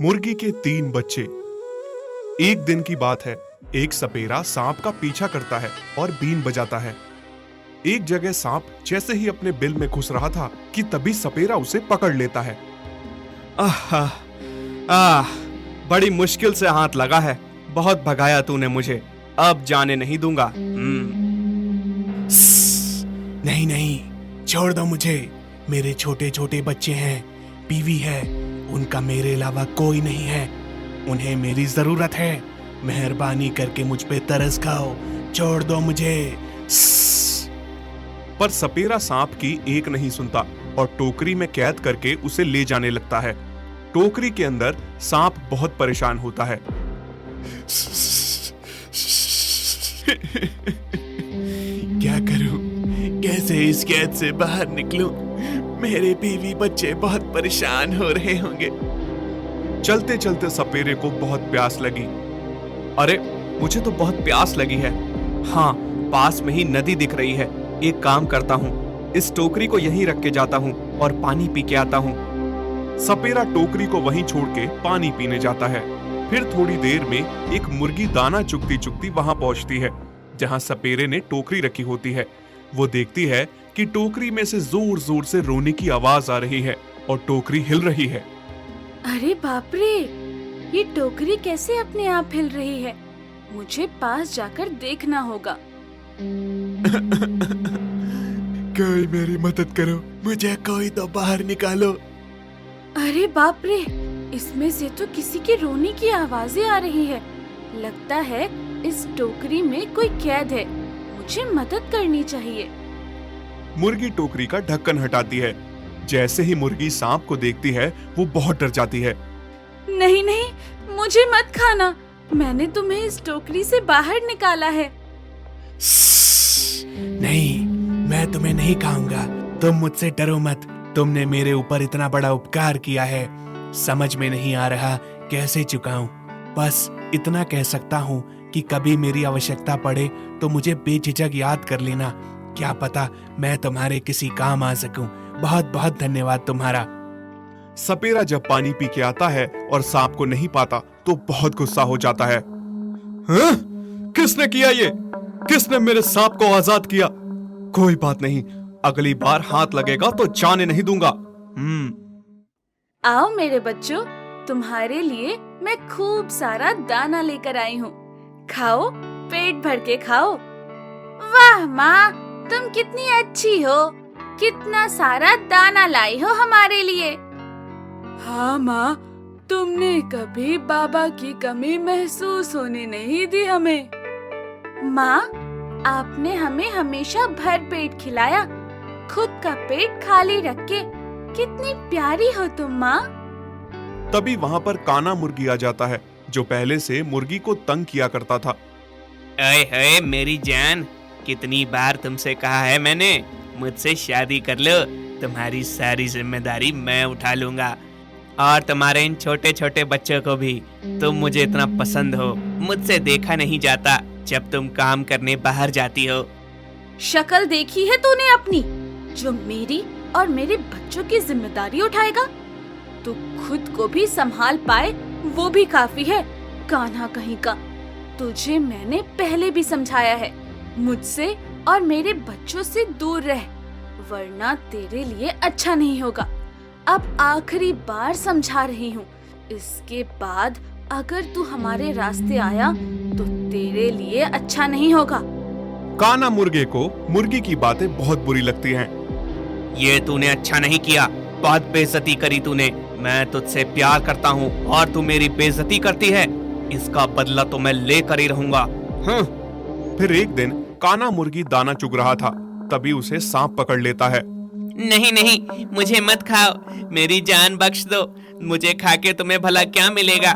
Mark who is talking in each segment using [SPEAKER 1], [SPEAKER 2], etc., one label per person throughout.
[SPEAKER 1] मुर्गी के 3 बच्चे। एक दिन की बात है, एक सपेरा सांप का पीछा करता है और बीन बजाता है। एक जगह सांप जैसे ही अपने बिल में घुस रहा था कि तभी सपेरा उसे पकड़ लेता है।
[SPEAKER 2] बड़ी मुश्किल से हाथ लगा है। बहुत भगाया तूने मुझे, अब जाने नहीं दूंगा।
[SPEAKER 3] नहीं नहीं, छोड़ दो मुझे। मेरे छोटे छोटे बच्चे हैं, बीवी है, उनका मेरे अलावा कोई नहीं है। उन्हें मेरी जरूरत है। मेहरबानी करके मुझ पे तरस खाओ, छोड़ दो मुझे।
[SPEAKER 1] पर सपेरा सांप की एक नहीं सुनता और टोकरी में कैद करके उसे ले जाने लगता है। टोकरी के अंदर सांप बहुत परेशान होता है।
[SPEAKER 3] क्या करूं? कैसे इस कैद से बाहर निकलूं? मेरे बीवी बच्चे बहुत परेशान हो रहे होंगे।
[SPEAKER 1] चलते चलते सपेरे को बहुत प्यास लगी।
[SPEAKER 2] अरे, मुझे तो बहुत प्यास लगी है। हाँ, पास में ही नदी दिख रही है। एक काम करता हूँ, इस टोकरी को यहीं रख के जाता हूँ और पानी पी के आता हूँ।
[SPEAKER 1] सपेरा टोकरी को वहीं छोड़ के पानी पीने जाता है। फिर थोड़ी देर में एक मुर्गी दाना चुगती चुगती वहां पहुंचती है जहां सपेरे ने टोकरी रखी होती है। वो देखती है कि टोकरी में से जोर जोर से रोने की आवाज आ रही है और टोकरी हिल रही है।
[SPEAKER 4] अरे बाप रे, ये टोकरी कैसे अपने आप हिल रही है? मुझे पास जाकर देखना होगा।
[SPEAKER 3] कोई मेरी मदद करो, मुझे कोई तो बाहर निकालो।
[SPEAKER 4] अरे बाप रे, इसमें से तो किसी के रोने की आवाजें आ रही है। लगता है इस टोकरी में कोई कैद है। मुझे मदद करनी चाहिए।
[SPEAKER 1] मुर्गी टोकरी का ढक्कन हटाती है। जैसे ही मुर्गी सांप को देखती है, वो बहुत डर जाती है।
[SPEAKER 4] नहीं नहीं, मुझे मत खाना। मैंने तुम्हें इस टोकरी से बाहर निकाला है।
[SPEAKER 3] नहीं, मैं तुम्हें नहीं खाऊंगा। तुम मुझसे डरो मत। तुमने मेरे ऊपर इतना बड़ा उपकार किया है, समझ में नहीं आ रहा कैसे चुकाऊं। बस इतना कह सकता हूँ कि कभी मेरी आवश्यकता पड़े तो मुझे बेझिझक याद कर लेना। क्या पता मैं तुम्हारे किसी काम आ सकूं। बहुत बहुत धन्यवाद तुम्हारा।
[SPEAKER 1] सपेरा जब पानी पी के आता है और सांप को नहीं पाता तो बहुत गुस्सा हो जाता है।
[SPEAKER 2] हाँ? किसने किया ये? किसने मेरे सांप को आजाद किया? कोई बात नहीं, अगली बार हाथ लगेगा तो जाने नहीं दूंगा।
[SPEAKER 4] आओ मेरे बच्चों, तुम्हारे लिए मैं खूब सारा दाना लेकर आई हूँ। खाओ, पेट भर के खाओ। वाह माँ, तुम कितनी अच्छी हो। कितना सारा दाना लाई हो हमारे लिए। हाँ माँ, तुमने कभी बाबा की कमी महसूस होने नहीं दी हमें। माँ, आपने हमें हमेशा भर पेट खिलाया, खुद का पेट खाली रख के। कितनी प्यारी हो तुम माँ।
[SPEAKER 1] तभी वहां पर काना मुर्गी आ जाता है, जो पहले से मुर्गी को तंग किया करता था।
[SPEAKER 5] अरे मेरी जान, कितनी बार तुमसे कहा है मैंने, मुझसे शादी कर लो। तुम्हारी सारी जिम्मेदारी मैं उठा लूंगा, और तुम्हारे इन छोटे छोटे बच्चों को भी। तुम मुझे इतना पसंद हो, मुझसे देखा नहीं जाता जब तुम काम करने बाहर जाती हो।
[SPEAKER 4] शक्ल देखी है तूने अपनी, जो मेरी और मेरे बच्चों की जिम्मेदारी उठाएगा? तू खुद को भी संभाल पाए वो भी काफी है। कान्हा कहीं का, तुझे मैंने पहले भी समझाया है, मुझसे और मेरे बच्चों से दूर रह, वरना तेरे लिए अच्छा नहीं होगा। अब आखिरी बार समझा रही हूँ। इसके बाद अगर तू हमारे रास्ते आया तो तेरे लिए अच्छा नहीं होगा।
[SPEAKER 1] काना मुर्गे को मुर्गी की बातें बहुत बुरी लगती हैं।
[SPEAKER 5] ये तूने अच्छा नहीं किया, बहुत बेइज्जती करी तूने। मैं तुझसे प्यार करता हूँ और तू मेरी बेइज्जती करती है। इसका बदला तो मैं लेकर ही रहूंगा।
[SPEAKER 1] फिर एक दिन काना मुर्गी दाना चुग रहा था, तभी उसे सांप पकड़ लेता है।
[SPEAKER 5] नहीं नहीं, मुझे मत खाओ, मेरी जान बख्श दो। मुझे खा के तुम्हें भला क्या मिलेगा?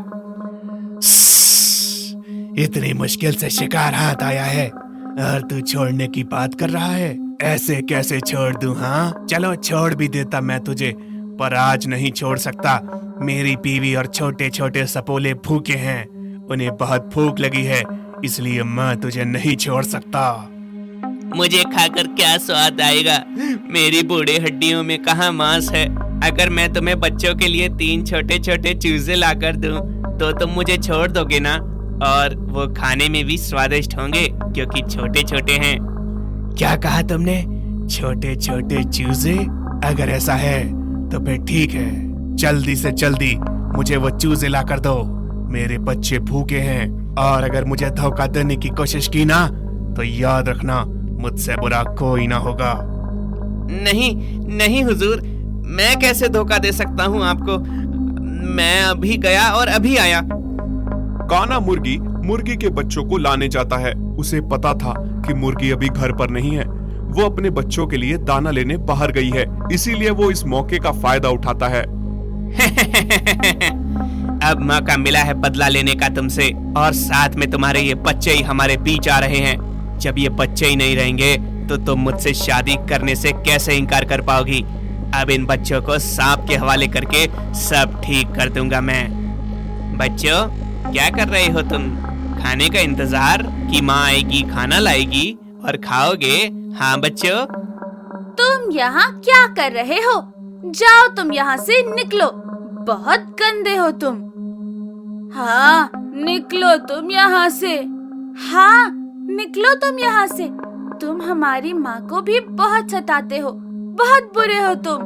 [SPEAKER 3] इतनी मुश्किल से शिकार हाथ आया है और तू छोड़ने की बात कर रहा है। ऐसे कैसे छोड़ दूं? हाँ चलो, छोड़ भी देता मैं तुझे, पर आज नहीं छोड़ सकता। मेरी बीवी और छोटे छोटे सपोले भूखे हैं, उन्हें बहुत भूख लगी है, इसलिए मैं तुझे नहीं छोड़ सकता।
[SPEAKER 5] मुझे खाकर क्या स्वाद आएगा? मेरी बूढ़ी हड्डियों में कहाँ मांस है? अगर मैं तुम्हें बच्चों के लिए 3 छोटे छोटे चूजे लाकर दूं, तो तुम मुझे छोड़ दोगे ना? और वो खाने में भी स्वादिष्ट होंगे क्योंकि छोटे छोटे हैं।
[SPEAKER 3] क्या कहा तुमने? छोटे छोटे चूजे? अगर ऐसा है तो फिर ठीक है, जल्दी से जल्दी मुझे वो चूजे ला कर दो। मेरे बच्चे भूखे हैं और अगर मुझे धोखा देने की कोशिश की ना तो याद रखना मुझसे बुरा कोई ना होगा।
[SPEAKER 5] नहीं नहीं हुजूर, मैं कैसे धोखा दे सकता हूँ आपको? मैं अभी गया और अभी आया।
[SPEAKER 1] काना मुर्गी मुर्गी के बच्चों को लाने जाता है। उसे पता था कि मुर्गी अभी घर पर नहीं है, वो अपने बच्चों के लिए दाना लेने बाहर गई है, इसीलिए वो इस मौके का फायदा उठाता है।
[SPEAKER 5] अब मौका मिला है बदला लेने का तुमसे, और साथ में तुम्हारे ये बच्चे ही हमारे बीच आ रहे हैं। जब ये बच्चे ही नहीं रहेंगे तो तुम मुझसे शादी करने से कैसे इनकार कर पाओगी? अब इन बच्चों को सांप के हवाले करके सब ठीक कर दूंगा मैं। बच्चों, क्या कर रहे हो तुम? खाने का इंतजार कि माँ आएगी, खाना लाएगी और खाओगे? हाँ बच्चों।
[SPEAKER 4] तुम यहाँ क्या कर रहे हो? जाओ तुम यहाँ से निकलो, बहुत गंदे हो तुम। हाँ निकलो तुम यहाँ से, हाँ निकलो तुम यहाँ से। तुम हमारी माँ को भी बहुत सताते हो, बहुत बुरे हो तुम।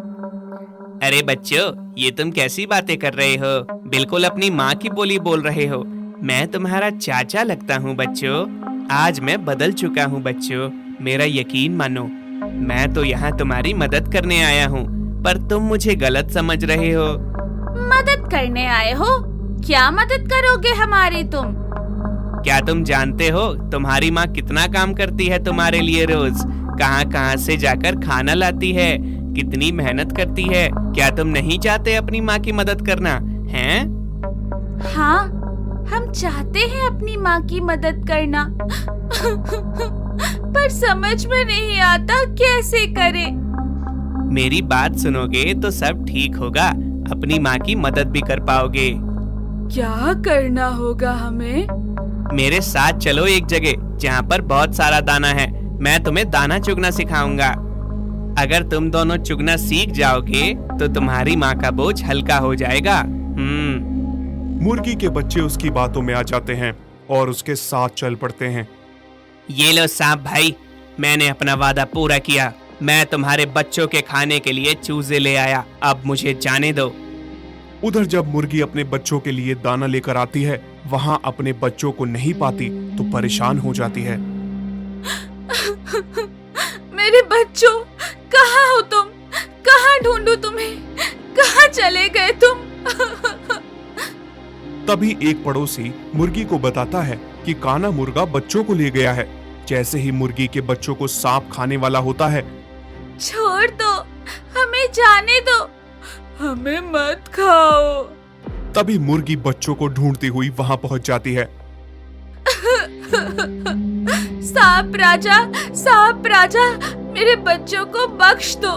[SPEAKER 5] अरे बच्चों, ये तुम कैसी बातें कर रहे हो? बिल्कुल अपनी माँ की बोली बोल रहे हो। मैं तुम्हारा चाचा लगता हूँ बच्चों। आज मैं बदल चुका हूँ बच्चों, मेरा यकीन मानो। मैं तो यहाँ तुम्हारी मदद करने आया हूँ, पर तुम मुझे गलत समझ रहे हो।
[SPEAKER 4] मदद करने आए हो? क्या मदद करोगे हमारी तुम?
[SPEAKER 5] क्या तुम जानते हो तुम्हारी माँ कितना काम करती है तुम्हारे लिए रोज? कहाँ कहाँ से जाकर खाना लाती है, कितनी मेहनत करती है। क्या तुम नहीं चाहते अपनी माँ की मदद करना हैं?
[SPEAKER 4] हाँ, हम चाहते हैं अपनी माँ की मदद करना, पर समझ में नहीं आता कैसे करें।
[SPEAKER 5] मेरी बात सुनोगे तो सब ठीक होगा, अपनी माँ की मदद भी कर पाओगे।
[SPEAKER 4] क्या करना होगा हमें?
[SPEAKER 5] मेरे साथ चलो एक जगह जहाँ पर बहुत सारा दाना है। मैं तुम्हें दाना चुगना सिखाऊंगा। अगर तुम दोनों चुगना सीख जाओगे तो तुम्हारी माँ का बोझ हल्का हो जाएगा।
[SPEAKER 1] मुर्गी के बच्चे उसकी बातों में आ जाते हैं और उसके साथ चल पड़ते हैं।
[SPEAKER 5] ये लो सांप भाई, मैंने अपना वादा पूरा किया। मैं तुम्हारे बच्चों के खाने के लिए चूजे ले आया, अब मुझे जाने दो।
[SPEAKER 1] उधर जब मुर्गी अपने बच्चों के लिए दाना लेकर आती है, वहाँ अपने बच्चों को नहीं पाती तो परेशान हो जाती है।
[SPEAKER 4] मेरे बच्चों, कहाँ हो तुम? कहाँ ढूंढूं तुम्हें? कहाँ चले गए तुम?
[SPEAKER 1] तभी एक पड़ोसी मुर्गी को बताता है कि काना मुर्गा बच्चों को ले गया है। जैसे ही मुर्गी के बच्चों को सांप खाने वाला होता है,
[SPEAKER 4] छोड़ दो, हमें जाने दो, हमें मत खाओ।
[SPEAKER 1] तभी मुर्गी बच्चों को ढूंढती हुई वहाँ पहुँच जाती है।
[SPEAKER 4] सांप राजा, मेरे बच्चों को बख्श दो।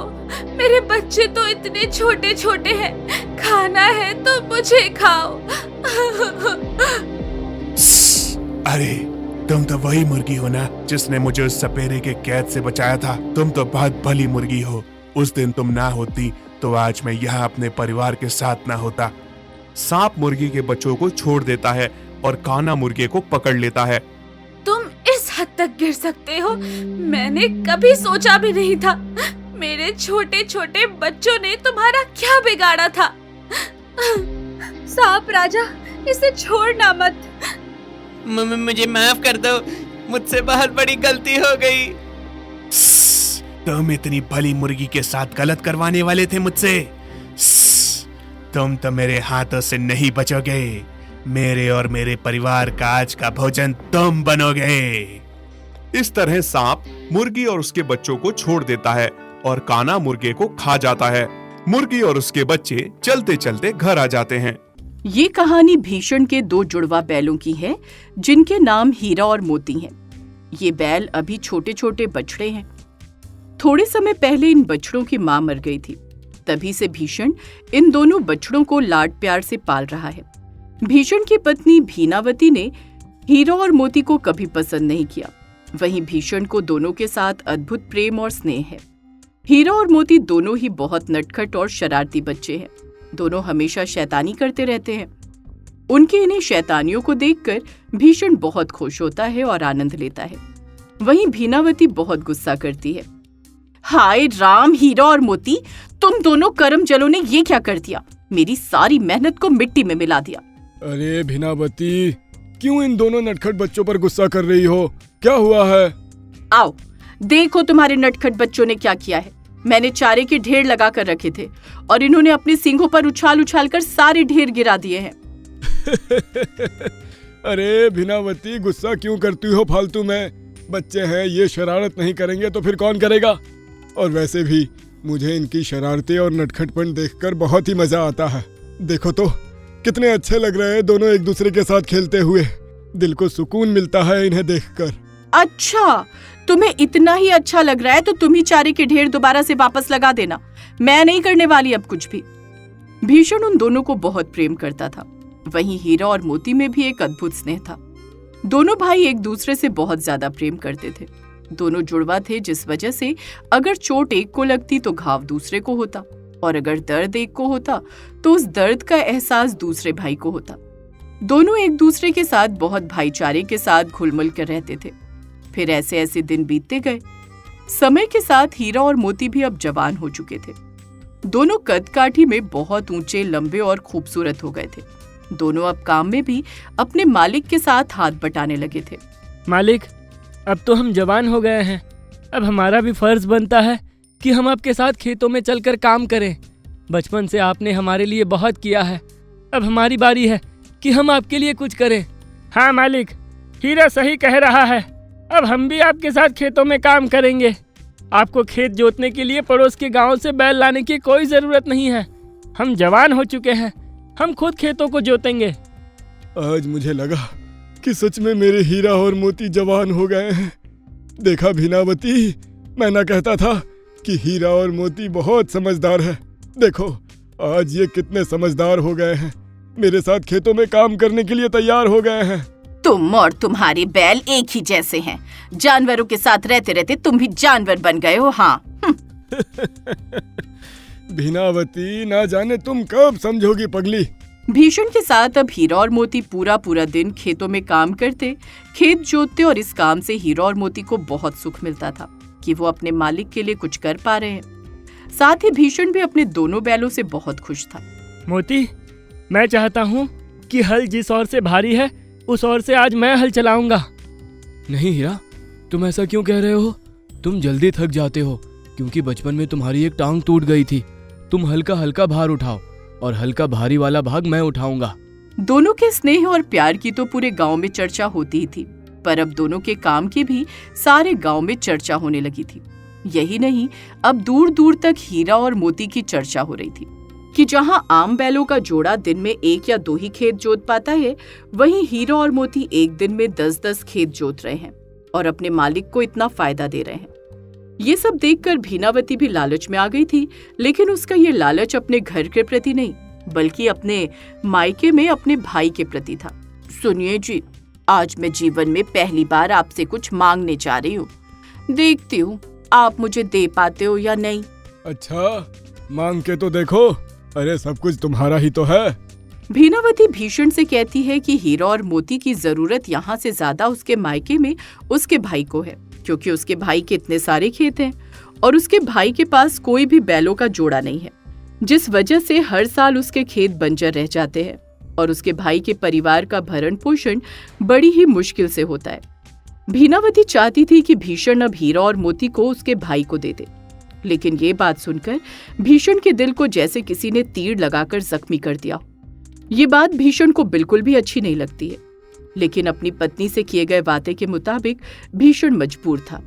[SPEAKER 4] मेरे बच्चे तो इतने छोटे छोटे हैं, खाना है तो मुझे खाओ।
[SPEAKER 3] अरे तुम तो वही मुर्गी हो ना जिसने मुझे उस सपेरे के कैद से बचाया था। तुम तो बहुत भली मुर्गी हो। उस दिन तुम ना होती तो आज मैं यहाँ अपने परिवार के साथ ना होता।
[SPEAKER 1] सांप मुर्गी के बच्चों को छोड़ देता है और काना मुर्गे को पकड़ लेता है।
[SPEAKER 4] तुम इस हद तक गिर सकते हो, मैंने कभी सोचा भी नहीं था। मेरे छोटे छोटे बच्चों ने तुम्हारा क्या बिगाड़ा था? सांप राजा, इसे छोड़ना मत।
[SPEAKER 5] मुझे माफ कर दो, मुझसे बहुत बड़ी गलती हो गई।
[SPEAKER 3] तुम इतनी भली मुर्गी के साथ गलत करवाने वाले थे मुझसे। तुम तो मेरे हाथों से नहीं बचोगे। मेरे और मेरे परिवार का आज का भोजन तुम बनोगे।
[SPEAKER 1] इस तरह सांप मुर्गी और उसके बच्चों को छोड़ देता है और काना मुर्गे को खा जाता है। मुर्गी और उसके बच्चे चलते चलते घर आ जाते हैं।
[SPEAKER 6] ये कहानी भीषण के 2 जुड़वा बैलों की है जिनके नाम हीरा और मोती हैं। ये बैल अभी छोटे छोटे बछड़े हैं। थोड़े समय पहले इन बछड़ों की मां मर गई थी। तभी से भीषण इन दोनों बछड़ों को लाड प्यार से पाल रहा है। भीषण की पत्नी भीनावती ने हीरा और मोती को कभी पसंद नहीं किया। वहीं भीषण को दोनों के साथ अद्भुत प्रेम और स्नेह है। हीरा और मोती दोनों ही बहुत नटखट और शरारती बच्चे हैं। दोनों हमेशा शैतानी करते रहते हैं। उनकी इन्हीं शैतानियों को देखकर भीषण बहुत खुश होता है और आनंद लेता है। वहीं भीनावती बहुत गुस्सा करती है। हाय राम, हीरा और मोती, तुम दोनों करमजलों ने ये क्या कर दिया? मेरी सारी मेहनत को मिट्टी में मिला दिया।
[SPEAKER 7] अरे भीनावती, क्यों इन दोनों नटखट बच्चों पर गुस्सा कर रही हो? क्या हुआ है?
[SPEAKER 6] आओ देखो तुम्हारे नटखट बच्चों ने क्या किया है। मैंने चारे के ढेर लगा कर रखे थे और इन्होंने अपने सींगों पर उछाल उछाल कर सारे ढेर गिरा दिए हैं।
[SPEAKER 7] अरे भीनावती, गुस्सा क्यों करती हो फालतू में? बच्चे हैं, ये शरारत नहीं करेंगे तो फिर कौन करेगा? और वैसे भी मुझे इनकी शरारतें और नटखटपन देखकर बहुत ही मजा आता है। देखो तो कितने अच्छे लग रहे हैं दोनों एक दूसरे के साथ खेलते हुए। दिल को सुकून मिलता है इन्हें देखकर।
[SPEAKER 6] अच्छा, तुम्हें इतना ही अच्छा लग रहा है तो तुम ही चारे के ढेर दोबारा से वापस लगा देना। मैं नहीं करने वाली अब कुछ भी। भीषण उन दोनों को बहुत प्रेम करता था। वहीं हीरा और मोती में भी एक अद्भुत स्नेह था। दोनों भाई एक दूसरे से बहुत ज्यादा प्रेम करते थे। दोनों जुड़वा थे, जिस वजह से अगर चोट एक को लगती तो घाव दूसरे को होता, और अगर दर्द एक को होता तो उस दर्द का एहसास दूसरे भाई को होता। दोनों एक दूसरे के साथ बहुत भाईचारे के साथ घुल-मिल कर रहते थे। फिर ऐसे ऐसे दिन बीतते गए। समय के साथ हीरा और मोती भी अब जवान हो चुके थे। दोनों कद काठी में बहुत ऊंचे, लंबे और खूबसूरत हो गए थे। दोनों अब काम में भी अपने मालिक के साथ हाथ बटाने लगे थे।
[SPEAKER 8] मालिक, अब तो हम जवान हो गए हैं। अब हमारा भी फर्ज बनता है कि हम आपके साथ खेतों में चलकर काम करें। बचपन से आपने हमारे लिए बहुत किया है। अब हमारी बारी है कि हम आपके लिए कुछ करें। हाँ मालिक, हीरा सही कह रहा है। अब हम भी आपके साथ खेतों में काम करेंगे। आपको खेत जोतने के लिए पड़ोस के गांव से बैल लाने की कोई ज़रूरत नहीं है। हम जवान हो चुके हैं, हम खुद खेतों को जोतेंगे।
[SPEAKER 7] आज मुझे लगा कि सच में मेरे हीरा और मोती जवान हो गए हैं। देखा भीनावती, मैं ना कहता था कि हीरा और मोती बहुत समझदार है। देखो आज ये कितने समझदार हो गए हैं। मेरे साथ खेतों में काम करने के लिए तैयार हो गए हैं।
[SPEAKER 6] तुम और तुम्हारे बैल एक ही जैसे हैं। जानवरों के साथ रहते रहते तुम भी जानवर बन गए हो। हाँ।
[SPEAKER 7] भीनावती, ना जाने तुम कब समझोगी पगली।
[SPEAKER 6] भीषण के साथ अब हीरा और मोती पूरा पूरा दिन खेतों में काम करते, खेत जोतते, और इस काम से हीरा और मोती को बहुत सुख मिलता था कि वो अपने मालिक के लिए कुछ कर पा रहे हैं। साथ ही भीषण भी अपने दोनों बैलों से बहुत खुश था।
[SPEAKER 8] मोती, मैं चाहता हूँ कि हल जिस ओर से भारी है उस ओर से आज मैं हल चलाऊंगा।
[SPEAKER 9] नहीं हीरा, तुम ऐसा क्यों कह रहे हो? तुम जल्दी थक जाते हो क्योंकि बचपन में तुम्हारी एक टांग टूट गई थी। तुम हल्का हल्का भार उठाओ और हल्का भारी वाला भाग मैं उठाऊंगा।
[SPEAKER 6] दोनों के स्नेह और प्यार की तो पूरे गांव में चर्चा होती ही थी, पर अब दोनों के काम की भी सारे गांव में चर्चा होने लगी थी। यही नहीं, अब दूर दूर तक हीरा और मोती की चर्चा हो रही थी कि जहां आम बैलों का जोड़ा दिन में 1 या 2 ही खेत जोत पाता है, वहीं हीरा और मोती एक दिन में 10-10 खेत जोत रहे हैं और अपने मालिक को इतना फायदा दे रहे हैं। ये सब देखकर भीनावती भी लालच में आ गई थी, लेकिन उसका ये लालच अपने घर के प्रति नहीं, बल्कि अपने मायके में अपने भाई के प्रति था। सुनिए जी, आज मैं जीवन में पहली बार आपसे कुछ मांगने जा रही हूँ। देखती हूँ आप मुझे दे पाते हो या नहीं।
[SPEAKER 7] अच्छा, मांग के तो देखो। अरे सब कुछ तुम्हारा ही तो है।
[SPEAKER 6] भीनावती भीषण से कहती है कि हीरा और मोती की जरूरत यहाँ से ज्यादा उसके मायके में उसके भाई को है, क्योंकि उसके भाई के इतने सारे खेत हैं और उसके भाई के पास कोई भी बैलों का जोड़ा नहीं है, जिस वजह से हर साल उसके खेत बंजर रह जाते हैं और उसके भाई के परिवार का भरण पोषण बड़ी ही मुश्किल से होता है। भीनावती चाहती थी कि भीषण अब हीरा और मोती को उसके भाई को दे दे, लेकिन ये बात सुनकर भीषण के दिल को जैसे किसी ने तीर लगाकर जख्मी कर दिया। ये बात भीषण को बिल्कुल भी अच्छी नहीं लगती है, लेकिन अपनी पत्नी से किए गए वादे के मुताबिक भीषण मजबूर था।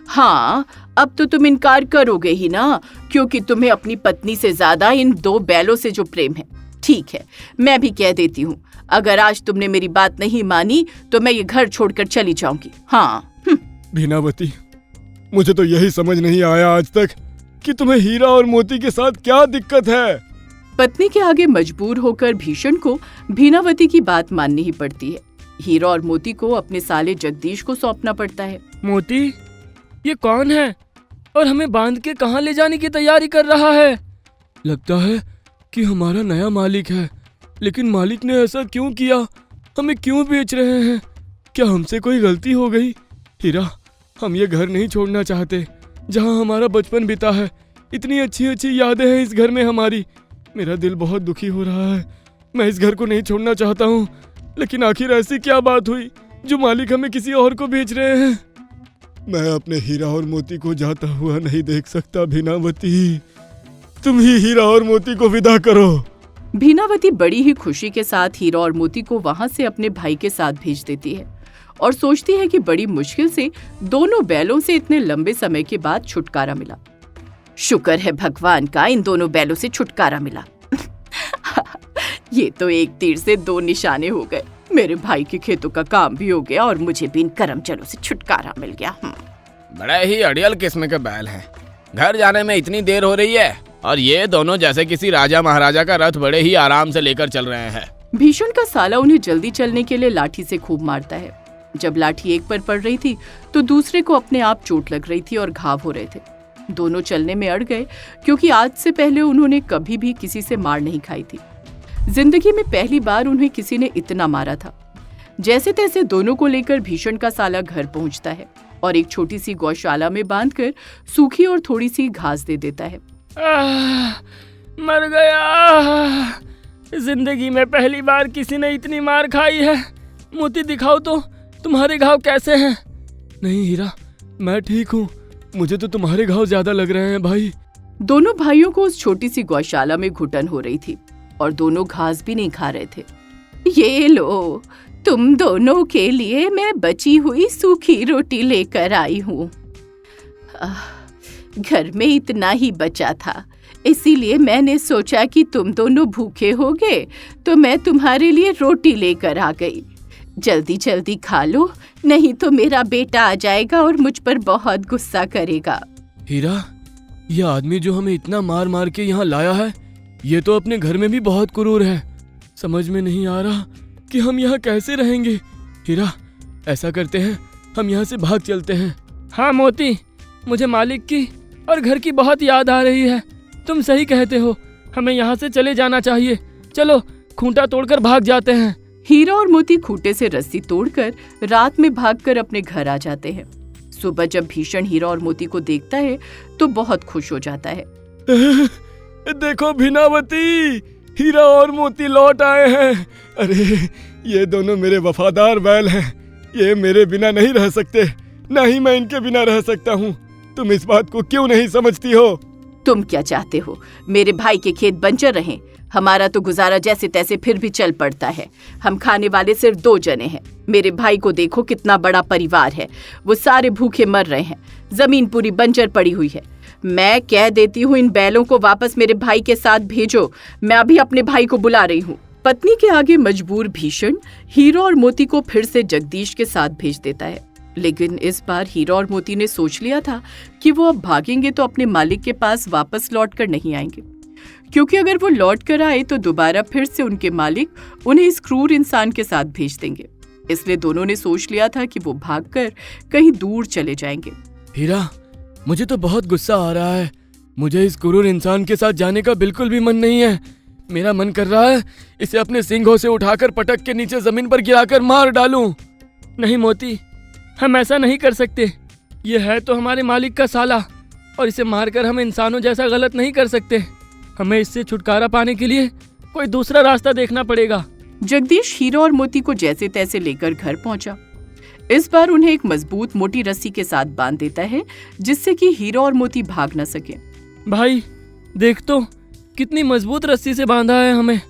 [SPEAKER 6] हाँ, अब तो तुम इनकार करोगे ही ना, क्योंकि तुम्हें अपनी पत्नी से ज्यादा इन 2 बैलों से जो प्रेम है। ठीक है, मैं भी कह देती हूँ, अगर आज तुमने मेरी बात नहीं मानी तो मैं ये घर छोड़कर चली जाऊंगी। हाँ।
[SPEAKER 7] भीनावती, मुझे तो यही समझ नहीं आया आज तक कि तुम्हें हीरा और मोती के साथ क्या दिक्कत है।
[SPEAKER 6] पत्नी के आगे मजबूर होकर भीषण को भीनावती की बात माननी ही पड़ती है। हीरा और मोती को अपने साले जगदीश को सौंपना पड़ता है।
[SPEAKER 8] मोती, ये कौन है? और हमें बांध के कहाँ ले जाने की तैयारी कर रहा है?
[SPEAKER 9] लगता है कि हमारा नया मालिक है, लेकिन मालिक ने ऐसा क्यों किया? हमें क्यों बेच रहे हैं? क्या हमसे कोई गलती हो गई? हीरा, हम ये घर नहीं छोड़ना चाहते जहाँ हमारा बचपन बीता है। इतनी अच्छी अच्छी यादें हैं इस घर में हमारी। मेरा दिल बहुत दुखी हो रहा है। मैं इस घर को नहीं छोड़ना चाहता हूँ, लेकिन आखिर ऐसी क्या बात हुई जो मालिक हमें किसी और को बेच रहे हैं?
[SPEAKER 7] मैं अपने हीरा और मोती को जाता हुआ नहीं देख सकता भीनावती। तुम ही हीरा और मोती को विदा करो।
[SPEAKER 6] भीनावती बड़ी ही खुशी के साथ हीरा और मोती को वहां से अपने भाई के साथ भेज देती है और सोचती है कि बड़ी मुश्किल से दोनों बैलों से इतने लंबे समय के बाद छुटकारा मिला। शुक्र है भगवान का, इन दोनों बैलों से छुटकारा मिला। ये तो एक तीर से दो निशाने हो गए। मेरे भाई के खेतों का काम भी हो गया और मुझे भी इन करमचलों से छुटकारा मिल गया।
[SPEAKER 10] बड़े ही अड़ियल किस्म के बैल हैं। घर जाने में इतनी देर हो रही है और ये दोनों जैसे किसी राजा महाराजा का रथ बड़े ही आराम से लेकर चल रहे हैं।
[SPEAKER 6] भीषण का साला उन्हें जल्दी चलने के लिए लाठी से खूब मारता है। जब लाठी एक पर पड़ रही थी तो दूसरे को अपने आप चोट लग रही थी और घाव हो रहे थे। दोनों चलने में अड़ गए, क्योंकि आज से पहले उन्होंने कभी भी किसी से मार नहीं खाई थी। जिंदगी में पहली बार उन्हें किसी ने इतना मारा था। जैसे तैसे दोनों को लेकर भीषण का साला घर पहुंचता है और एक छोटी सी गौशाला में बांधकर सूखी और थोड़ी सी घास दे देता है।
[SPEAKER 8] मर गया। जिंदगी में पहली बार किसी ने इतनी मार खाई है। मोती दिखाओ तो तुम्हारे घाव कैसे हैं?
[SPEAKER 9] नहीं हीरा, मैं ठीक हूँ। मुझे तो तुम्हारे घाव ज्यादा लग रहे हैं भाई।
[SPEAKER 6] दोनों भाइयों को उस छोटी सी गौशाला में घुटन हो रही थी और दोनों घास भी नहीं खा रहे थे। ये लो, तुम दोनों के लिए मैं बची हुई सूखी रोटी लेकर आई हूँ। घर में इतना ही बचा था, इसीलिए मैंने सोचा कि तुम दोनों भूखे होगे तो मैं तुम्हारे लिए रोटी लेकर आ गई। जल्दी जल्दी खा लो, नहीं तो मेरा बेटा आ जाएगा और मुझ पर बहुत गुस्सा करेगा।
[SPEAKER 9] हीरा, यह आदमी जो हमें इतना मार मार के यहाँ लाया है, ये तो अपने घर में भी बहुत क्रूर है। समझ में नहीं आ रहा कि हम यहाँ कैसे रहेंगे। हीरा, ऐसा करते हैं, हम यहाँ से भाग चलते हैं।
[SPEAKER 8] हाँ मोती, मुझे मालिक की और घर की बहुत याद आ रही है। तुम सही कहते हो, हमें यहाँ से चले जाना चाहिए। चलो खूंटा तोड़कर भाग जाते हैं।
[SPEAKER 6] हीरा और मोती खूंटे से रस्सी तोड़कर रात में भागकर अपने घर आ जाते हैं। सुबह जब भीषण हीरा और मोती को देखता है तो बहुत खुश हो जाता है।
[SPEAKER 7] देखो भीनावती, हीरा और मोती लौट आए हैं। अरे, ये दोनों मेरे वफादार बैल हैं। ये मेरे बिना नहीं रह सकते, ना ही मैं इनके बिना रह सकता हूँ। तुम इस बात को क्यों नहीं समझती हो?
[SPEAKER 6] तुम क्या चाहते हो? मेरे भाई के खेत बंजर रहें? हमारा तो गुजारा जैसे तैसे फिर भी चल पड़ता है। हम खाने वाले सिर्फ 2 जने हैं। मेरे भाई को देखो, कितना बड़ा परिवार है। वो सारे भूखे मर रहे हैं। जमीन पूरी बंजर पड़ी हुई है। मैं कह देती हूँ, इन बैलों को वापस मेरे भाई के साथ भेजो। मैं अभी अपने भाई को बुला रही हूँ। पत्नी के आगे मजबूर भीषण हीरा और मोती को फिर से जगदीश के साथ भेज देता है। लेकिन इस बार हीरा और मोती ने सोच लिया था कि वो अब भागेंगे तो अपने मालिक के पास वापस लौट कर नहीं आएंगे, क्योंकि अगर वो लौट कर आए तो दोबारा फिर से उनके मालिक उन्हें इस क्रूर इंसान के साथ भेज देंगे। इसलिए दोनों ने सोच लिया था कि वो भागकर कहीं दूर चले जाएंगे।
[SPEAKER 9] हीरा, मुझे तो बहुत गुस्सा आ रहा है। मुझे इस क्रूर इंसान के साथ जाने का बिल्कुल भी मन नहीं है। मेरा मन कर रहा है इसे अपने सिंघों से उठाकर पटक के नीचे जमीन पर गिराकर मार डालूं।
[SPEAKER 8] नहीं मोती, हम ऐसा नहीं कर सकते। ये है तो हमारे मालिक का साला, और इसे मारकर हम इंसानों जैसा गलत नहीं कर सकते। हमें इससे छुटकारा पाने के लिए कोई दूसरा रास्ता देखना पड़ेगा।
[SPEAKER 6] जगदीश हीरा और मोती को जैसे तैसे लेकर घर पहुंचा। इस बार उन्हें एक मजबूत मोटी रस्सी के साथ बांध देता है, जिससे कि हीरा और मोती भाग न सके।
[SPEAKER 8] भाई देख तो, कितनी मजबूत रस्सी से बांधा है हमें।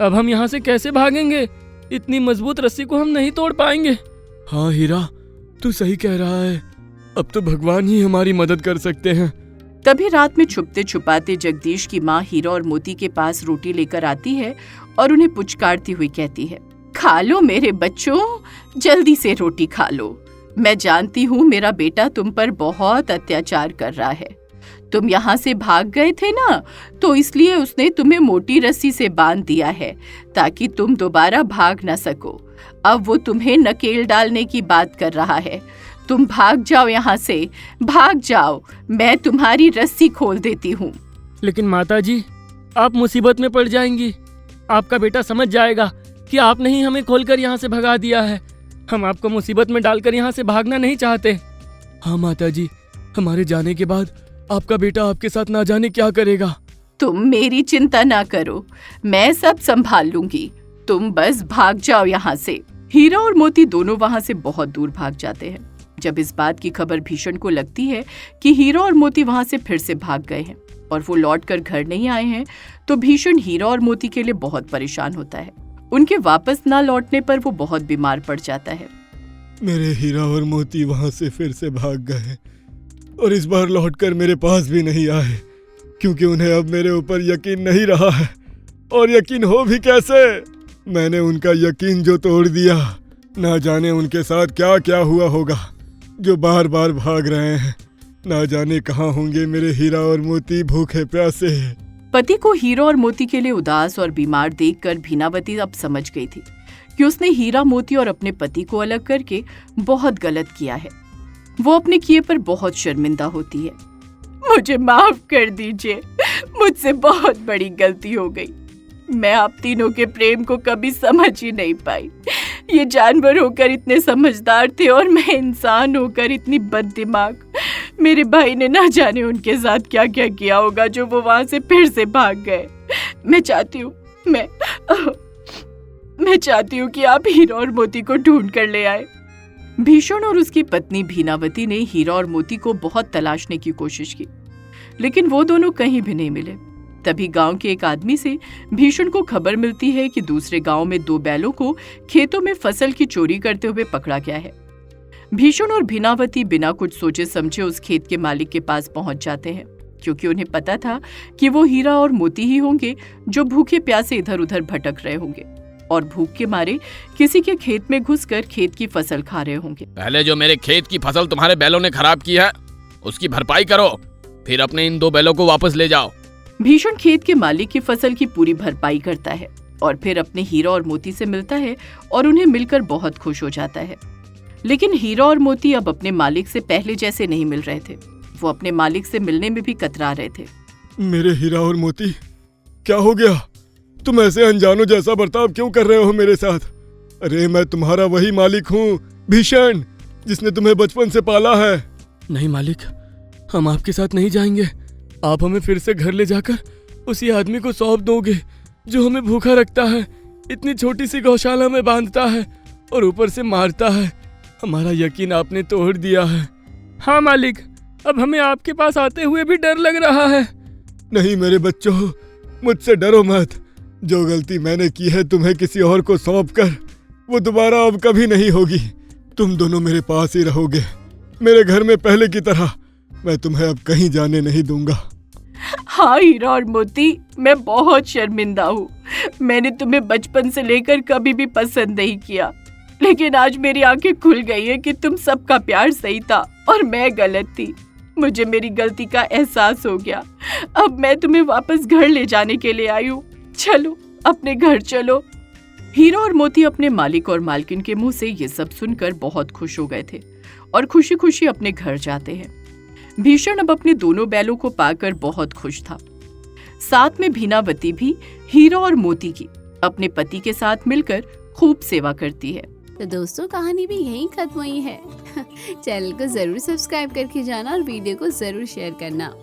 [SPEAKER 8] अब हम यहाँ से कैसे भागेंगे? इतनी मजबूत रस्सी को हम नहीं तोड़ पाएंगे।
[SPEAKER 9] हाँ हीरा, तू सही कह रहा है। अब तो भगवान ही हमारी मदद कर सकते हैं।
[SPEAKER 6] तभी रात में छुपते छुपाते जगदीश की माँ हीरा और मोती के पास रोटी लेकर आती है और उन्हें पुचकारती हुई कहती है, खा लो मेरे बच्चों, जल्दी से रोटी खा लो। मैं जानती हूँ मेरा बेटा तुम पर बहुत अत्याचार कर रहा है। तुम यहाँ से भाग गए थे ना, तो इसलिए उसने तुम्हें मोटी रस्सी से बांध दिया है ताकि तुम दोबारा भाग न सको। अब वो तुम्हें नकेल डालने की बात कर रहा है। तुम भाग जाओ यहाँ से, भाग जाओ, मैं तुम्हारी रस्सी खोल देती हूँ।
[SPEAKER 8] लेकिन माता जी, आप मुसीबत में पड़ जाएंगी। आपका बेटा समझ जाएगा कि आपने ही हमें खोलकर यहाँ से भगा दिया है। हम आपको मुसीबत में डालकर यहाँ से भागना नहीं चाहते।
[SPEAKER 9] हाँ माता जी, हमारे जाने के बाद आपका बेटा आपके साथ ना जाने क्या करेगा।
[SPEAKER 6] तुम मेरी चिंता ना करो, मैं सब संभाल लूंगी, तुम बस भाग जाओ यहाँ से। हीरा और मोती दोनों वहाँ से बहुत दूर भाग जाते हैं। जब इस बात की खबर भीषण को लगती है कि हीरा और मोती वहाँ से फिर से भाग गए हैं और वो लौटकर घर नहीं आए हैं, तो भीषण हीरा और मोती के लिए बहुत परेशान होता है। उनके वापस ना लौटने पर वो बहुत बीमार पड़ जाता है।
[SPEAKER 7] मेरे हीरा और मोती वहां से फिर से भाग गए और इस बार लौटकर मेरे पास भी नहीं आए, क्योंकि उन्हें अब मेरे ऊपर यकीन नहीं रहा है। और यकीन हो भी कैसे, मैंने उनका यकीन जो तोड़ दिया, ना जाने उनके साथ क्या क्या हुआ होगा जो बार बार भाग रहे हैं। ना जाने कहाँ होंगे मेरे हीरा और मोती भूखे प्यासे।
[SPEAKER 6] पति को हीरा और मोती के लिए उदास और बीमार देखकर भीनावती अब समझ गई थी कि उसने हीरा, मोती और अपने पति को अलग करके बहुत गलत किया है। वो अपने किए पर बहुत शर्मिंदा होती है। मुझे माफ कर दीजिए, मुझसे बहुत बड़ी गलती हो गई। मैं आप तीनों के प्रेम को कभी समझ ही नहीं पाई। ये जानवर होकर इतने समझदार थे और मैं इंसान होकर इतनी बददिमाग। मेरे भाई ने ना जाने उनके साथ क्या क्या किया होगा जो वो वहां से फिर से भाग गए। मैं चाहती हूँ कि आप हीरा और मोती को ढूंढ कर ले आए। भीषण और उसकी पत्नी भीनावती ने हीरा और मोती को बहुत तलाशने की कोशिश की, लेकिन वो दोनों कहीं भी नहीं मिले। तभी गांव के एक आदमी से भीषण को खबर मिलती है कि दूसरे गांव में 2 बैलों को खेतों में फसल की चोरी करते हुए पकड़ा गया है। भीषण और भीनावती बिना कुछ सोचे समझे उस खेत के मालिक के पास पहुंच जाते हैं, क्योंकि उन्हें पता था कि वो हीरा और मोती ही होंगे जो भूखे प्यासे इधर उधर भटक रहे होंगे और भूख के मारे किसी के खेत में घुसकर खेत की फसल खा रहे होंगे।
[SPEAKER 10] पहले जो मेरे खेत की फसल तुम्हारे बैलों ने खराब की है, उसकी भरपाई करो, फिर अपने इन 2 बैलों को वापस ले जाओ।
[SPEAKER 6] भीषण खेत के मालिक की फसल की पूरी भरपाई करता है और फिर अपने हीरा और मोती से मिलता है और उन्हें मिलकर बहुत खुश हो जाता है। लेकिन हीरा और मोती अब अपने मालिक से पहले जैसे नहीं मिल रहे थे। वो अपने मालिक से मिलने में भी कतरा रहे थे।
[SPEAKER 7] मेरे हीरा और मोती, क्या हो गया? तुम ऐसे अनजानों जैसा बर्ताव क्यों कर रहे हो मेरे साथ? अरे मैं तुम्हारा वही मालिक हूँ, भीषण, जिसने तुम्हें बचपन से पाला है।
[SPEAKER 9] नहीं मालिक, हम आपके साथ नहीं जाएंगे। आप हमें फिर से घर ले जाकर उसी आदमी को सौंप दोगे जो हमें भूखा रखता है, इतनी छोटी सी गौशाला में बांधता है और ऊपर से मारता है। हमारा यकीन आपने तोड़ दिया है।
[SPEAKER 8] हाँ मालिक, अब हमें आपके पास आते हुए भी डर लग रहा है।
[SPEAKER 7] नहीं मेरे बच्चों, मुझसे डरो मत। जो गलती मैंने की है तुम्हें किसी और को सौंप कर, वो दोबारा अब कभी नहीं होगी। तुम दोनों मेरे पास ही रहोगे, मेरे घर में पहले की तरह। मैं तुम्हें अब कहीं जाने नहीं दूंगा।
[SPEAKER 6] हाँ हीरा और मोती, मैं बहुत शर्मिंदा हूँ। मैंने तुम्हें बचपन से लेकर कभी भी पसंद नहीं किया, लेकिन आज मेरी आंखें खुल गई है कि तुम सबका प्यार सही था और मैं गलत थी। मुझे मेरी गलती का एहसास हो गया। अब मैं तुम्हें वापस घर ले जाने के लिए आई हूँ। चलो, अपने घर चलो। हीरा और मोती अपने मालिक और मालकिन के मुंह से ये सब सुनकर बहुत खुश हो गए थे और खुशी खुशी अपने घर जाते हैं। भीषण अब अपने दोनों बैलों को पाकर बहुत खुश था। साथ में भीनावती भी हीरा और मोती की अपने पति के साथ मिलकर खूब सेवा करती है।
[SPEAKER 11] तो दोस्तों, कहानी भी यहीं खत्म हुई है। चैनल को जरूर सब्सक्राइब करके जाना और वीडियो को जरूर शेयर करना।